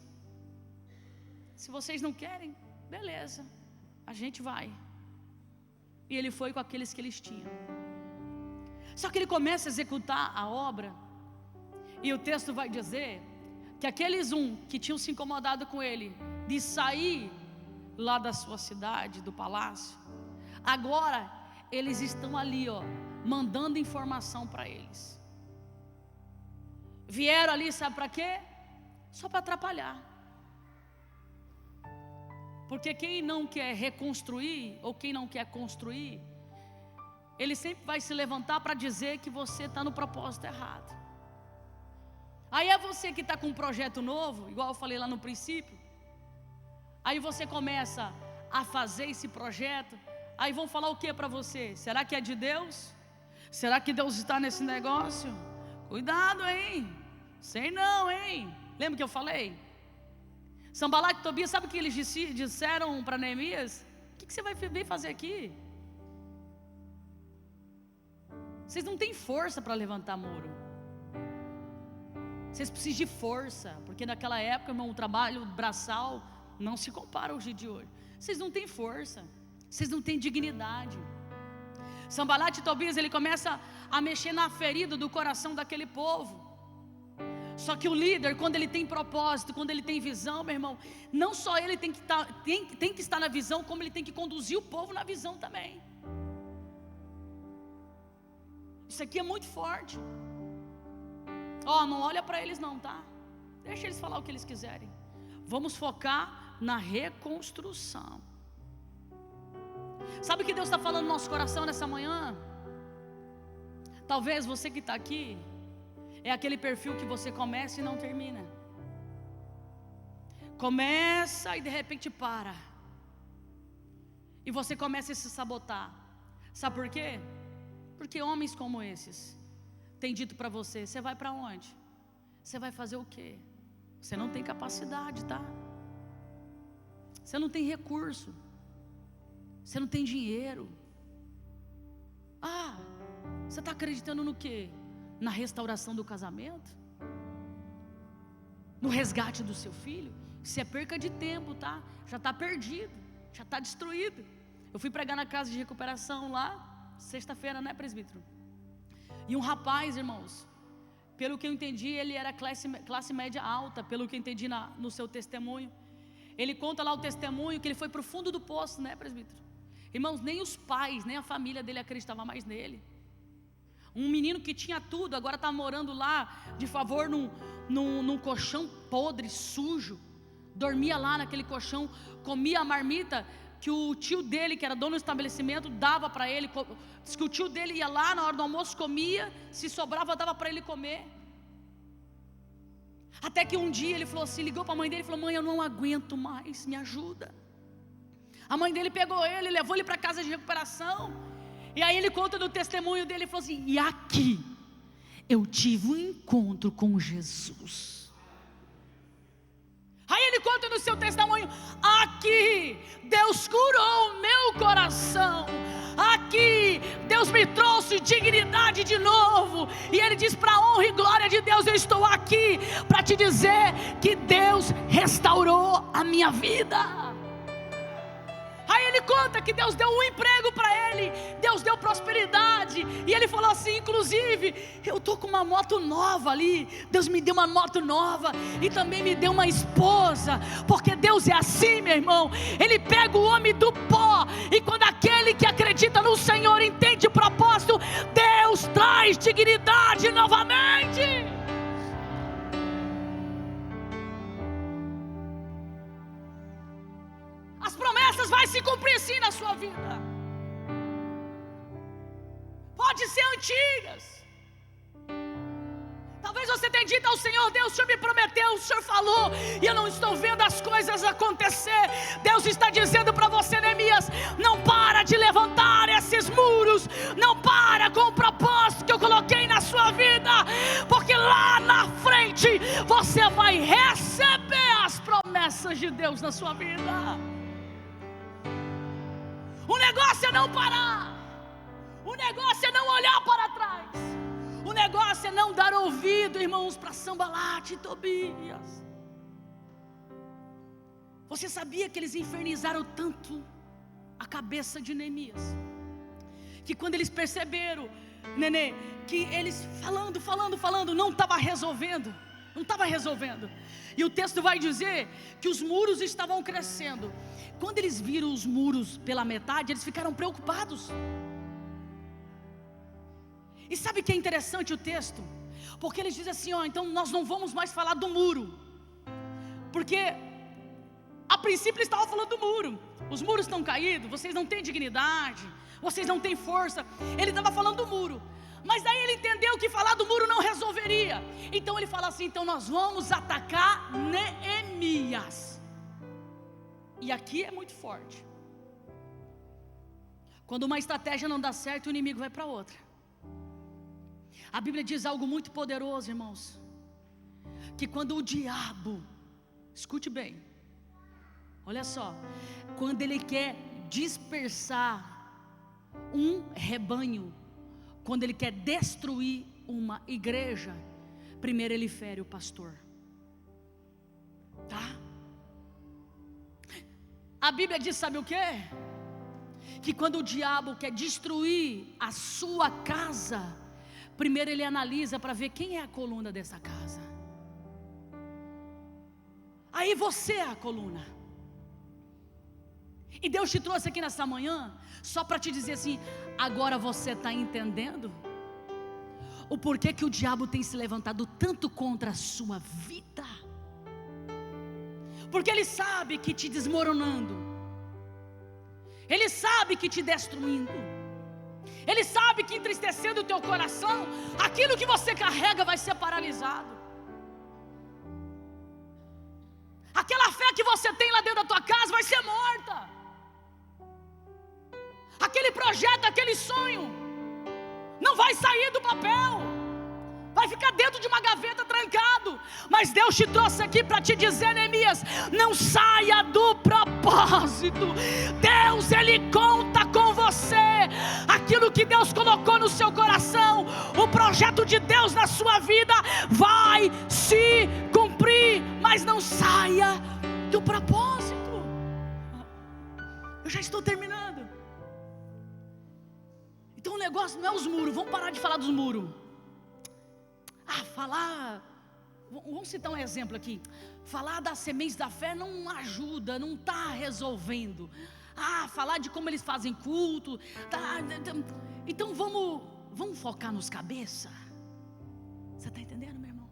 Se vocês não querem, beleza, a gente vai. E ele foi com aqueles que eles tinham. Só que ele começa a executar a obra, e o texto vai dizer que aqueles que tinham se incomodado com ele de sair lá da sua cidade, do palácio, agora eles estão ali, mandando informação para eles. Vieram ali, sabe para quê? Só para atrapalhar. Porque quem não quer reconstruir, ou quem não quer construir, ele sempre vai se levantar para dizer que você está no propósito errado. Aí é você que está com um projeto novo, igual eu falei lá no princípio. Aí você começa a fazer esse projeto. Aí vão falar o que para você? Será que é de Deus? Será que Deus está nesse negócio? Cuidado, hein? Sei não, hein? Lembra que eu falei? Sanbalat e Tobias, sabe o que eles disseram para Neemias? O que você vai vir fazer aqui? Vocês não têm força para levantar muro. Vocês precisam de força, porque naquela época, irmão, o trabalho braçal não se compara ao dia de hoje. Vocês não têm força, vocês não têm dignidade. Sanbalat e Tobias, ele começa a mexer na ferida do coração daquele povo. Só que o líder, quando ele tem propósito, quando ele tem visão, meu irmão, não só ele tem que estar na visão, como ele tem que conduzir o povo na visão também. Isso aqui é muito forte. Não olha para eles não, tá? Deixa eles falar o que eles quiserem. Vamos focar na reconstrução. Sabe o que Deus está falando no nosso coração nessa manhã? Talvez você que está aqui é aquele perfil que você começa e não termina. Começa e de repente para. E você começa a se sabotar. Sabe por quê? Porque homens como esses têm dito para você: você vai para onde? Você vai fazer o quê? Você não tem capacidade, tá? Você não tem recurso. Você não tem dinheiro. Você está acreditando no quê? Na restauração do casamento? No resgate do seu filho? Isso é perca de tempo, tá? Já está perdido, já está destruído. Eu fui pregar na casa de recuperação lá, sexta-feira, né, presbítero? E um rapaz, irmãos, pelo que eu entendi, ele era classe média alta, pelo que eu entendi no seu testemunho. Ele conta lá o testemunho que ele foi para o fundo do poço, né, presbítero? Irmãos, nem os pais, nem a família dele acreditavam mais nele. Um menino que tinha tudo, agora está morando lá de favor num colchão podre, sujo. Dormia lá naquele colchão, comia a marmita que o tio dele, que era dono do estabelecimento, dava para ele. Diz que o tio dele ia lá na hora do almoço, comia, se sobrava dava para ele comer. Até que um dia ele falou assim, ligou para a mãe dele e falou: mãe, eu não aguento mais, me ajuda. A mãe dele pegou ele, levou ele para a casa de recuperação. E aí ele conta do testemunho dele e falou assim: e aqui eu tive um encontro com Jesus. seu testemunho: aqui Deus curou o meu coração, aqui Deus me trouxe dignidade de novo. E ele diz: para a honra e glória de Deus, eu estou aqui para te dizer que Deus restaurou a minha vida. Aí ele conta que Deus deu um emprego para ele, Deus deu prosperidade, e ele falou assim: inclusive, eu estou com uma moto nova ali, Deus me deu uma moto nova, e também me deu uma esposa, porque Deus é assim, meu irmão. Ele pega o homem do pó, e quando aquele que acredita no Senhor entende o propósito, Deus traz dignidade novamente. As promessas vão se cumprir sim na sua vida. Pode ser antigas. Talvez você tenha dito ao Senhor: Deus, o Senhor me prometeu, o Senhor falou, e eu não estou vendo as coisas acontecer. Deus está dizendo para você, Neemias: não para de levantar esses muros, não para com o propósito que eu coloquei na sua vida, porque lá na frente você vai receber as promessas de Deus na sua vida. O negócio é não parar, o negócio é não olhar para trás, o negócio é não dar ouvido, irmãos, para Sambalate e Tobias. Você sabia que eles infernizaram tanto a cabeça de Neemias, que quando eles perceberam, Nenê, que eles falando, não estava resolvendo. E o texto vai dizer que os muros estavam crescendo. Quando eles viram os muros pela metade, eles ficaram preocupados. E sabe o que é interessante o texto? Porque eles dizem assim: ó, então nós não vamos mais falar do muro, porque a princípio eles estavam falando do muro. Os muros estão caídos, vocês não têm dignidade, vocês não têm força. Ele estava falando do muro, mas daí ele entendeu que falar do muro não resolveria. Então ele fala assim: então nós vamos atacar Neemias. E aqui é muito forte. Quando uma estratégia não dá certo, o inimigo vai para outra. A Bíblia diz algo muito poderoso, irmãos, que quando o diabo, escute bem, olha só, quando ele quer dispersar um rebanho, quando ele quer destruir uma igreja, primeiro ele fere o pastor, tá? A Bíblia diz, sabe o que? Que quando o diabo quer destruir a sua casa, primeiro ele analisa para ver quem é a coluna dessa casa. Aí você é a coluna. E Deus te trouxe aqui nessa manhã só para te dizer assim: agora você está entendendo o porquê que o diabo tem se levantado tanto contra a sua vida? Porque ele sabe que te desmoronando, ele sabe que te destruindo, ele sabe que entristecendo o teu coração, aquilo que você carrega vai ser paralisado. Aquela fé que você tem lá dentro da tua casa vai ser morta. Aquele projeto, aquele sonho não vai sair do papel, vai ficar dentro de uma gaveta trancado. Mas Deus te trouxe aqui para te dizer, Neemias, não saia do propósito. Deus, Ele conta com você. Aquilo que Deus colocou no seu coração, o projeto de Deus na sua vida vai se cumprir, mas não saia do propósito. Eu já estou terminando. Então o negócio não é os muros. Vamos parar de falar dos muros. Vamos citar um exemplo aqui. Falar das sementes da fé não ajuda, não está resolvendo. Falar de como eles fazem culto, então vamos focar nos cabeças. Você está entendendo, meu irmão?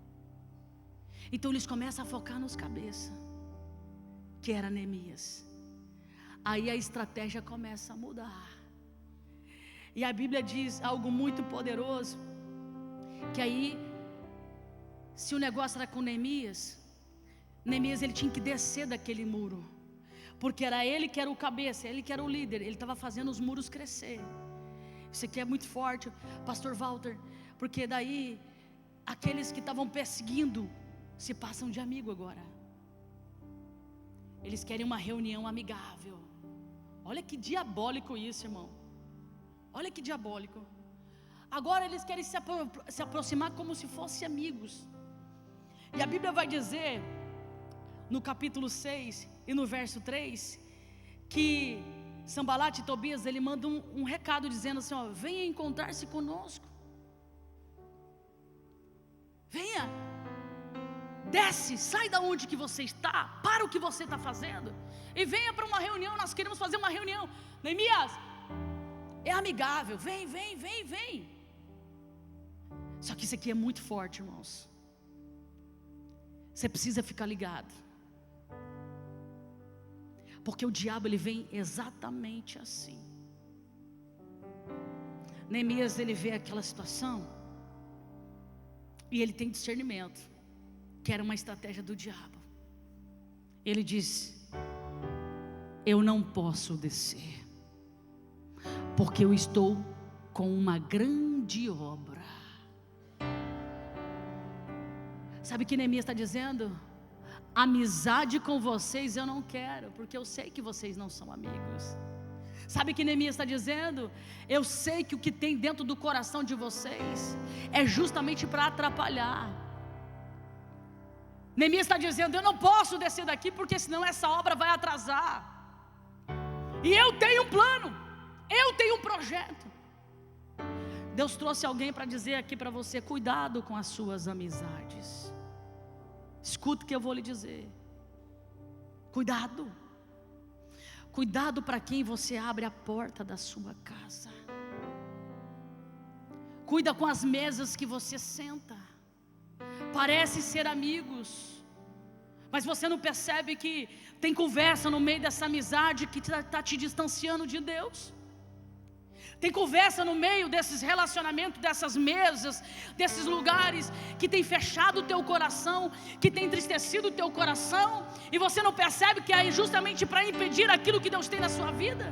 Então eles começam a focar nos cabeças, que era Neemias. Aí a estratégia começa a mudar. E a Bíblia diz algo muito poderoso, que aí, se o negócio era com Neemias, ele tinha que descer daquele muro, porque era ele que era o cabeça, ele que era o líder, ele estava fazendo os muros crescer. Isso aqui é muito forte, pastor Walter, porque daí aqueles que estavam perseguindo se passam de amigo agora. Eles querem uma reunião amigável. Olha que diabólico isso, irmão. Olha que diabólico. Agora eles querem se aproximar como se fossem amigos. E a Bíblia vai dizer, no capítulo 6 e no verso 3, que Sanbalat e Tobias, ele manda um recado dizendo assim, ó, venha encontrar-se conosco. Venha, desce, sai da onde que você está, para o que você está fazendo, e venha para uma reunião, nós queremos fazer uma reunião. Neemias, é amigável, vem. Só que isso aqui é muito forte, irmãos. Você precisa ficar ligado. Porque o diabo, ele vem exatamente assim. Neemias, ele vê aquela situação, e ele tem discernimento, que era uma estratégia do diabo. Ele diz, eu não posso descer, porque eu estou com uma grande obra. Sabe o que Neemias está dizendo? Amizade com vocês eu não quero, porque eu sei que vocês não são amigos. Sabe o que Neemias está dizendo? Eu sei que o que tem dentro do coração de vocês é justamente para atrapalhar. Neemias está dizendo, eu não posso descer daqui, porque senão essa obra vai atrasar. E eu tenho um plano, eu tenho um projeto. Deus trouxe alguém para dizer aqui para você, cuidado com as suas amizades. Escuta o que eu vou lhe dizer. Cuidado. Cuidado para quem você abre a porta da sua casa. Cuida com as mesas que você senta. Parece ser amigos, mas você não percebe que tem conversa no meio dessa amizade que está te distanciando de Deus. Tem conversa no meio desses relacionamentos, dessas mesas, desses lugares que tem fechado o teu coração, que tem entristecido o teu coração, e você não percebe que é justamente para impedir aquilo que Deus tem na sua vida.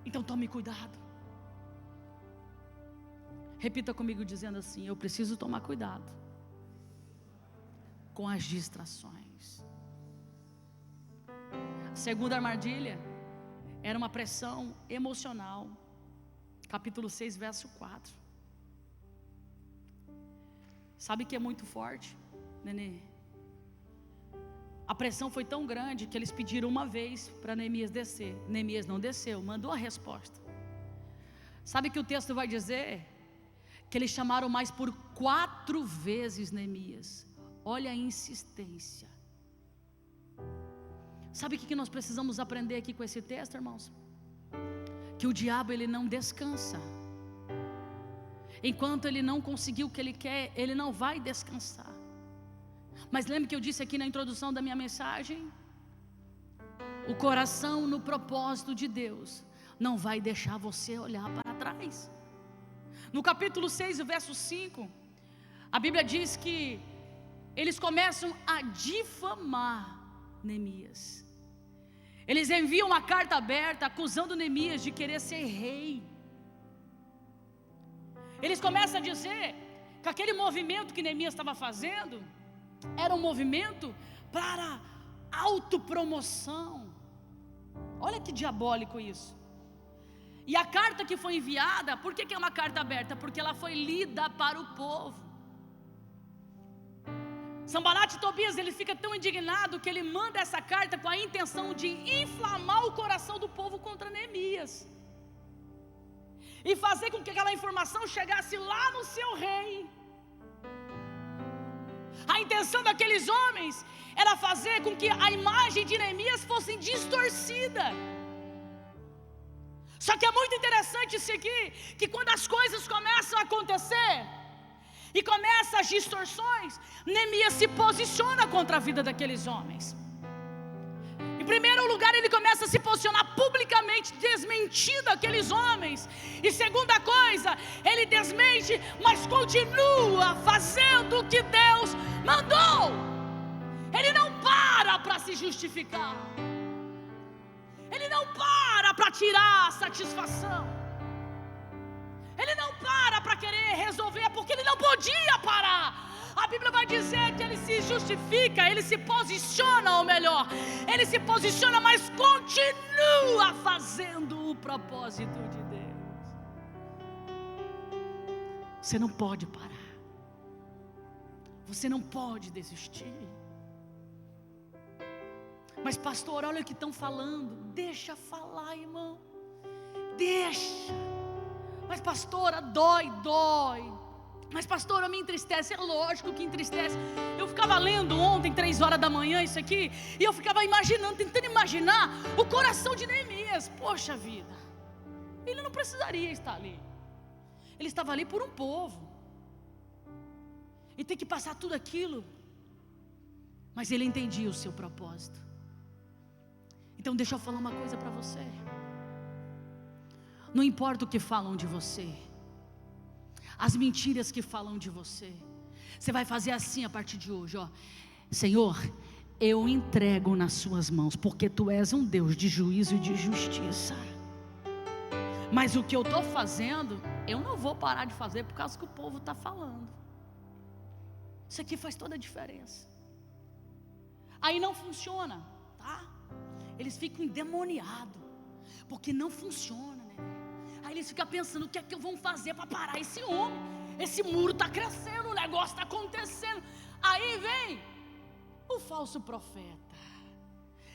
Então tome cuidado. Repita comigo dizendo assim, eu preciso tomar cuidado com as distrações. A segunda armadilha era uma pressão emocional. Capítulo 6, verso 4. Sabe que é muito forte, Nenê? A pressão foi tão grande que eles pediram uma vez para Neemias descer. Neemias não desceu, mandou a resposta. Sabe que o texto vai dizer? Que eles chamaram mais por 4 vezes Neemias. Olha a insistência. Sabe o que nós precisamos aprender aqui com esse texto, irmãos? Que o diabo, ele não descansa. Enquanto ele não conseguiu o que ele quer, ele não vai descansar. Mas lembre que eu disse aqui na introdução da minha mensagem, o coração no propósito de Deus não vai deixar você olhar para trás. No capítulo 6, o verso 5, a Bíblia diz que eles começam a difamar Neemias. Eles enviam uma carta aberta acusando Neemias de querer ser rei. Eles começam a dizer que aquele movimento que Neemias estava fazendo era um movimento para autopromoção. Olha que diabólico isso. E a carta que foi enviada, por que é uma carta aberta? Porque ela foi lida para o povo. Sanbalat e Tobias, ele fica tão indignado que ele manda essa carta com a intenção de inflamar o coração do povo contra Neemias e fazer com que aquela informação chegasse lá no seu rei. A intenção daqueles homens era fazer com que a imagem de Neemias fosse distorcida. Só que é muito interessante isso aqui, que quando as coisas começam a acontecer e começam as distorções, Neemias se posiciona contra a vida daqueles homens. Em primeiro lugar, ele começa a se posicionar publicamente, desmentindo aqueles homens. E segunda coisa, ele desmente, mas continua fazendo o que Deus mandou. Ele não para se justificar. Ele não para tirar satisfação. Ele não para querer resolver, porque ele não podia parar. A Bíblia vai dizer que ele se justifica, ele se posiciona, ou melhor, ele se posiciona, mas continua fazendo o propósito de Deus. Você não pode parar, você não pode desistir. Mas pastor, olha o que estão falando. Deixa falar, irmão, deixa. Mas pastora, dói. Mas pastora, me entristece. É lógico que entristece. Eu ficava lendo ontem, 3 horas da manhã, isso aqui, e eu ficava imaginando, tentando imaginar o coração de Neemias. Poxa vida, ele não precisaria estar ali. Ele estava ali por um povo, e tem que passar tudo aquilo, mas ele entendia o seu propósito. Então deixa eu falar uma coisa para você. Não importa o que falam de você, as mentiras que falam de você, você vai fazer assim a partir de hoje, ó. Senhor, eu entrego nas suas mãos, porque tu és um Deus de juízo e de justiça. Mas o que eu estou fazendo, eu não vou parar de fazer por causa que o povo está falando. Isso aqui faz toda a diferença. Aí não funciona, tá? Eles ficam endemoniados, porque não funciona, né? Aí eles ficam pensando, o que é que vão fazer para parar esse homem? Esse muro está crescendo, o negócio está acontecendo. Aí vem o falso profeta.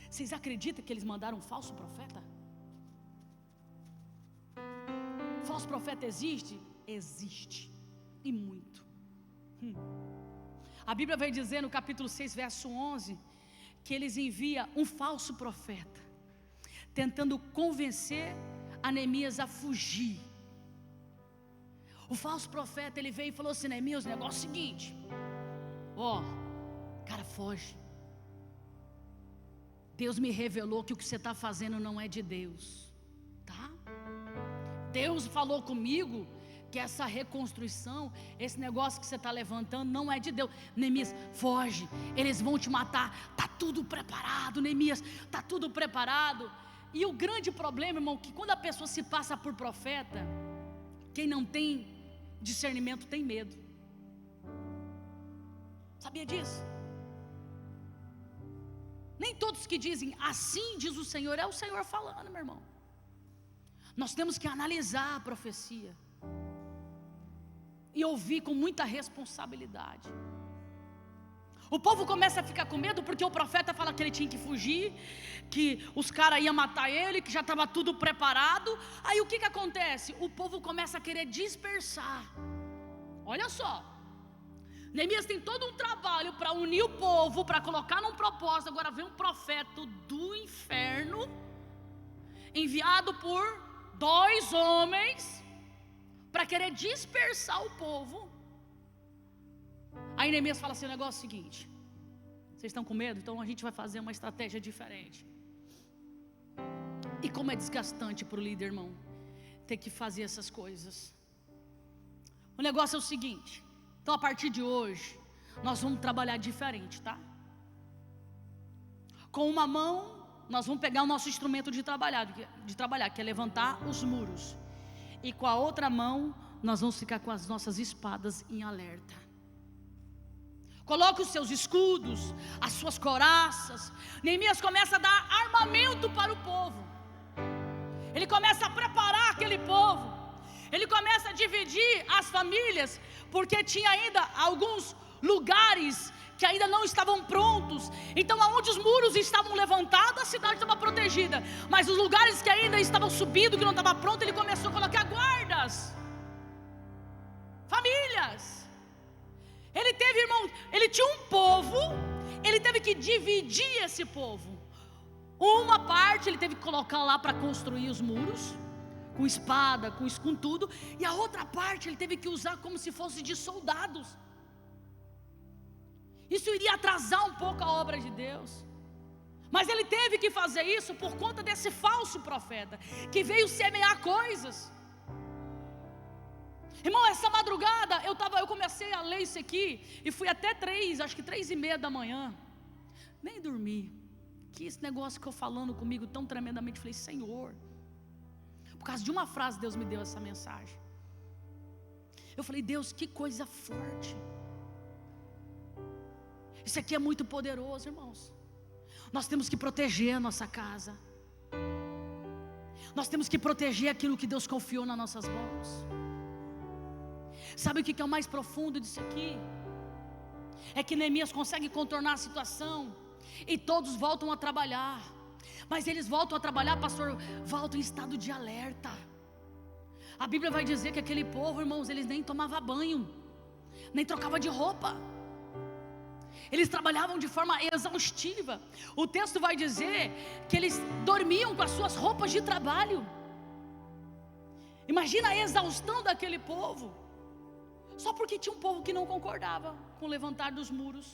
Vocês acreditam que eles mandaram um falso profeta? Falso profeta existe? Existe, e muito. A Bíblia vai dizer no capítulo 6, verso 11, que eles enviam um falso profeta, tentando convencer a Neemias a fugir. O falso profeta, ele veio e falou assim: Neemias, o negócio é o seguinte, ó, cara, foge. Deus me revelou que o que você está fazendo não é de Deus, tá? Deus falou comigo que essa reconstrução, esse negócio que você está levantando não é de Deus. Neemias, foge, eles vão te matar. Está tudo preparado, Neemias, está tudo preparado. E o grande problema, irmão, que quando a pessoa se passa por profeta, quem não tem discernimento tem medo. Sabia disso? Nem todos que dizem assim diz o Senhor, é o Senhor falando, meu irmão. Nós temos que analisar a profecia e ouvir com muita responsabilidade. O povo começa a ficar com medo porque o profeta fala que ele tinha que fugir, que os caras iam matar ele, que já estava tudo preparado. Aí o que acontece? O povo começa a querer dispersar. Olha só, Neemias tem todo um trabalho para unir o povo, para colocar num propósito. Agora vem um profeta do inferno, enviado por 2 homens, para querer dispersar o povo. Aí Neemias fala assim, o negócio é o seguinte, vocês estão com medo? Então a gente vai fazer uma estratégia diferente. E como é desgastante para o líder, irmão, ter que fazer essas coisas. O negócio é o seguinte, então a partir de hoje nós vamos trabalhar diferente, tá? Com uma mão nós vamos pegar o nosso instrumento de trabalhar, que é levantar os muros. E com a outra mão nós vamos ficar com as nossas espadas em alerta. Coloque os seus escudos, as suas couraças. Neemias começa a dar armamento para o povo. Ele começa a preparar aquele povo. Ele começa a dividir as famílias, porque tinha ainda alguns lugares que ainda não estavam prontos. Então aonde os muros estavam levantados, a cidade estava protegida. Mas os lugares que ainda estavam subindo, que não estava pronto, ele começou a colocar guardas, famílias. Ele teve, irmão, ele tinha um povo, ele teve que dividir esse povo. Uma parte ele teve que colocar lá para construir os muros, com espada, com tudo. E a outra parte ele teve que usar como se fosse de soldados. Isso iria atrasar um pouco a obra de Deus. Mas ele teve que fazer isso por conta desse falso profeta, que veio semear coisas. Irmão, essa madrugada eu comecei a ler isso aqui e fui até 3:30 da manhã. Nem dormi. Que esse negócio que eu falando comigo tão tremendamente, falei, Senhor, por causa de uma frase Deus me deu essa mensagem. Eu falei, Deus, que coisa forte. Isso aqui é muito poderoso, irmãos. Nós temos que proteger a nossa casa. Nós temos que proteger aquilo que Deus confiou nas nossas mãos. Sabe o que é o mais profundo disso aqui? É que Neemias consegue contornar a situação e todos voltam a trabalhar. Mas eles voltam a trabalhar, pastor, voltam em estado de alerta. A Bíblia vai dizer que aquele povo, irmãos, eles nem tomavam banho, nem trocavam de roupa. Eles trabalhavam de forma exaustiva. O texto vai dizer que eles dormiam com as suas roupas de trabalho. Imagina a exaustão daquele povo, só porque tinha um povo que não concordava com o levantar dos muros.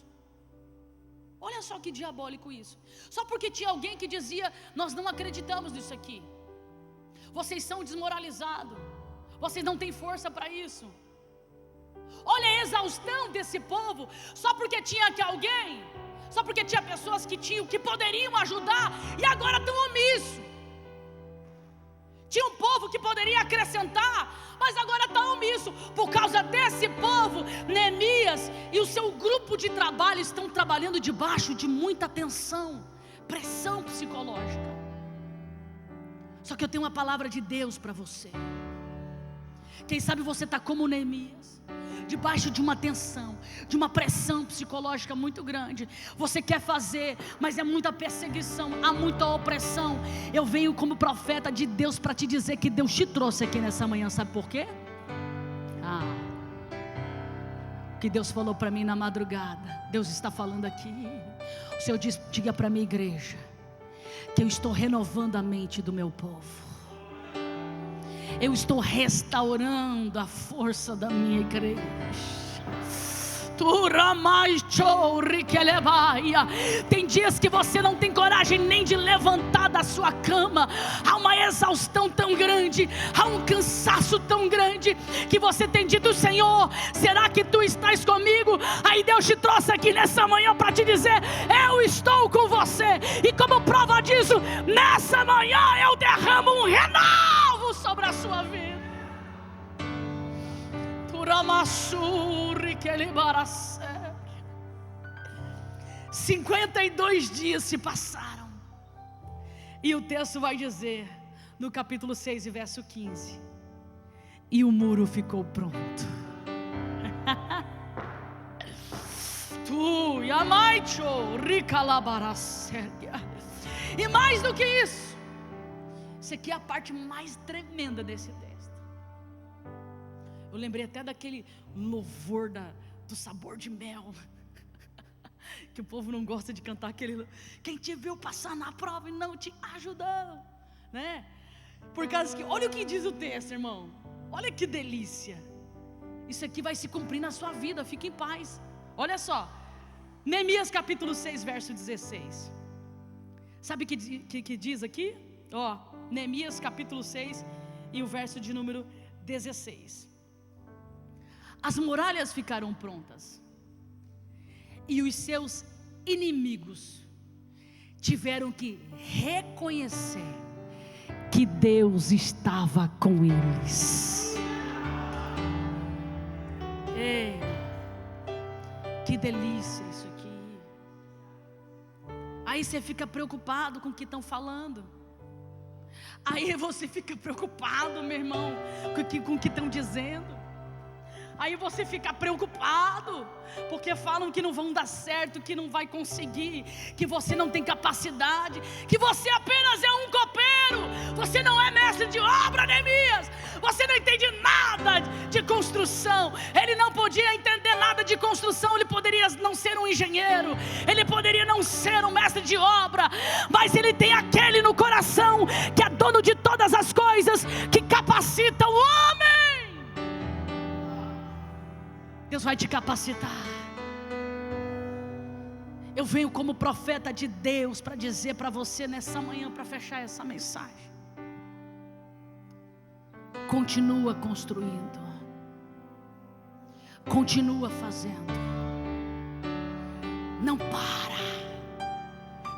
Olha só que diabólico isso. Só porque tinha alguém que dizia: nós não acreditamos nisso aqui, vocês são desmoralizados, vocês não têm força para isso. Olha a exaustão desse povo, só porque tinha aqui alguém, só porque tinha pessoas que poderiam ajudar, e agora estão omissos. Tinha um povo que poderia acrescentar, mas agora está omisso. Por causa desse povo, Neemias e o seu grupo de trabalho estão trabalhando debaixo de muita tensão, pressão psicológica. Só que eu tenho uma palavra de Deus para você. Quem sabe você está como Neemias, debaixo de uma tensão, de uma pressão psicológica muito grande. Você quer fazer, mas é muita perseguição, há muita opressão. Eu venho como profeta de Deus para te dizer que Deus te trouxe aqui nessa manhã. Sabe por quê? Que Deus falou para mim na madrugada. Deus está falando aqui. O Senhor diz: diga para a minha igreja que eu estou renovando a mente do meu povo. Eu estou restaurando a força da minha igreja. Tem dias que você não tem coragem nem de levantar da sua cama. Há uma exaustão tão grande, há um cansaço tão grande, que você tem dito: Senhor, será que Tu estás comigo? Aí Deus te trouxe aqui nessa manhã para te dizer: eu estou com você. E como prova disso, nessa manhã eu derramo um renovo sobre a sua vida. 52 dias se passaram, e o texto vai dizer no capítulo 6 e verso 15: e o muro ficou pronto. E mais do que isso, isso aqui é a parte mais tremenda desse texto. Eu lembrei até daquele louvor do sabor de mel, que o povo não gosta de cantar aquele: quem te viu passar na prova e não te ajudou, né? Por causa que, olha o que diz o texto, irmão. Olha que delícia. Isso aqui vai se cumprir na sua vida, fique em paz. Olha só, Neemias capítulo 6 verso 16. Sabe o que diz aqui? Neemias capítulo 6 e o verso de número 16. As muralhas ficaram prontas, e os seus inimigos tiveram que reconhecer que Deus estava com eles. Que delícia isso aqui. Aí você fica preocupado com o que estão falando. Aí você fica preocupado, meu irmão, com o que estão dizendo. Aí você fica preocupado, porque falam que não vão dar certo, que não vai conseguir, que você não tem capacidade, que você apenas é um copeiro, você não é mestre de obra, Neemias, você não entende nada de construção. Ele não podia entender nada de construção, ele poderia não ser um engenheiro, ele poderia não ser um mestre de obra, mas ele tem aquele no coração que é dono de todas as coisas, que capacita o homem. Deus vai te capacitar. Eu venho como profeta de Deus para dizer para você nessa manhã, para fechar essa mensagem: continua construindo, continua fazendo, não para.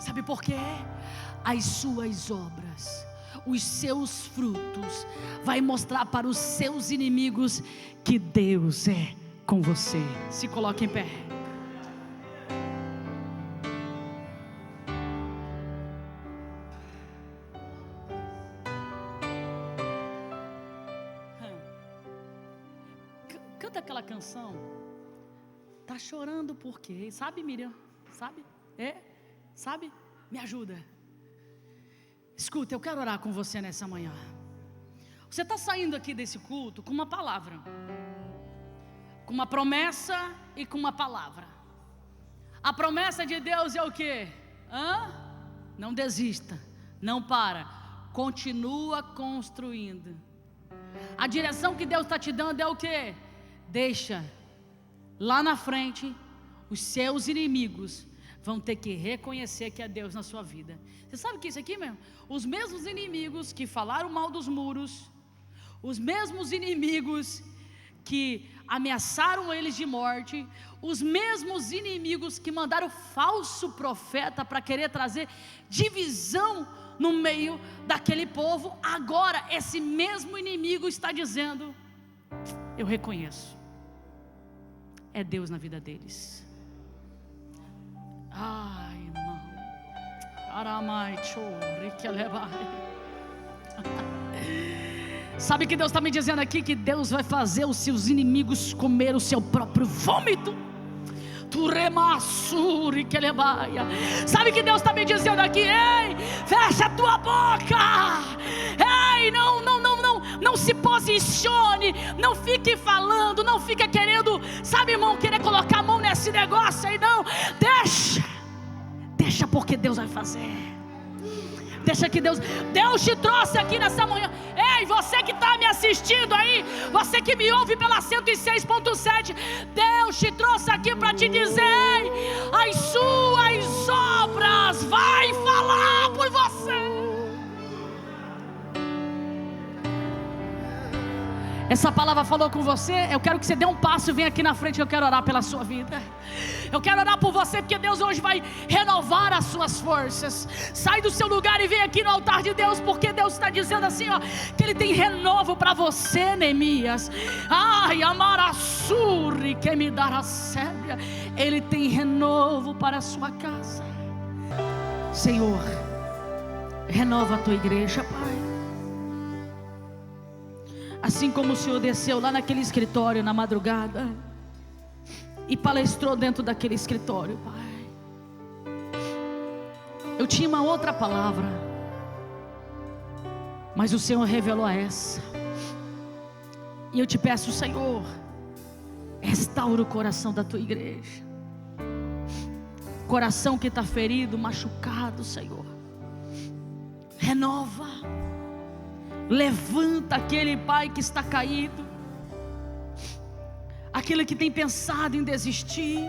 Sabe por quê? As suas obras, os seus frutos vai mostrar para os seus inimigos que Deus é com você. Se coloque em pé. daquela canção? Tá chorando por quê? Sabe, Miriam? Sabe? Sabe? Me ajuda. Escuta, eu quero orar com você nessa manhã. Você está saindo aqui desse culto com uma palavra, com uma promessa e com uma palavra. A promessa de Deus é o quê? Não desista, não para, continua construindo. A direção que Deus está te dando é o quê? Deixa lá na frente, os seus inimigos vão ter que reconhecer que é Deus na sua vida. Você sabe o que é isso aqui mesmo? Os mesmos inimigos que falaram mal dos muros, os mesmos inimigos que ameaçaram eles de morte, os mesmos inimigos que mandaram falso profeta para querer trazer divisão no meio daquele povo, agora esse mesmo inimigo está dizendo: eu reconheço, é Deus na vida deles. Ai, irmão, sabe que Deus está me dizendo aqui? Que Deus vai fazer os seus inimigos comer o seu próprio vômito. Sabe que Deus está me dizendo aqui? Ei, fecha a tua boca. Ei, não se posicione, não fique falando, não fique querendo, sabe, irmão, querer colocar a mão nesse negócio aí, não. Deixa porque Deus vai fazer. Deixa que Deus te trouxe aqui nessa manhã. Ei, você que está me assistindo aí, você que me ouve pela 106.7, Deus te trouxe aqui para te dizer: as suas obras vai falar por você. Essa palavra falou com você. Eu quero que você dê um passo e venha aqui na frente. Eu quero orar pela sua vida. Eu quero orar por você, porque Deus hoje vai renovar as suas forças. Sai do seu lugar e vem aqui no altar de Deus, porque Deus está dizendo assim, ó, que Ele tem renovo para você, Neemias. Ai, amarassuri que me dará sébia. Ele tem renovo para a sua casa. Senhor, renova a tua igreja, Pai. Assim como o Senhor desceu lá naquele escritório na madrugada e palestrou dentro daquele escritório, Pai, eu tinha uma outra palavra, mas o Senhor revelou essa. E eu te peço, Senhor, restaura o coração da tua igreja, coração que está ferido, machucado, Senhor, renova. Levanta aquele pai que está caído, aquele que tem pensado em desistir.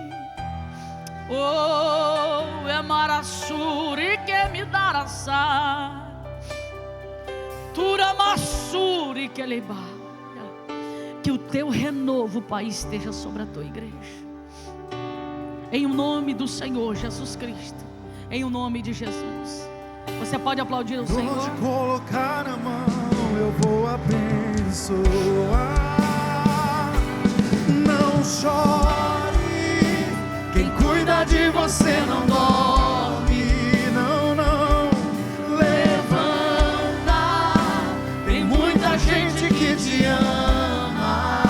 Oh, é marassuri que me dará sa, turamassuri que ele baia. Que o teu renovo, Pai, esteja sobre a tua igreja, em nome do Senhor Jesus Cristo, em nome de Jesus. Você pode aplaudir o Senhor. Vou te colocar na mão, eu vou abençoar. Não chore, quem cuida de você não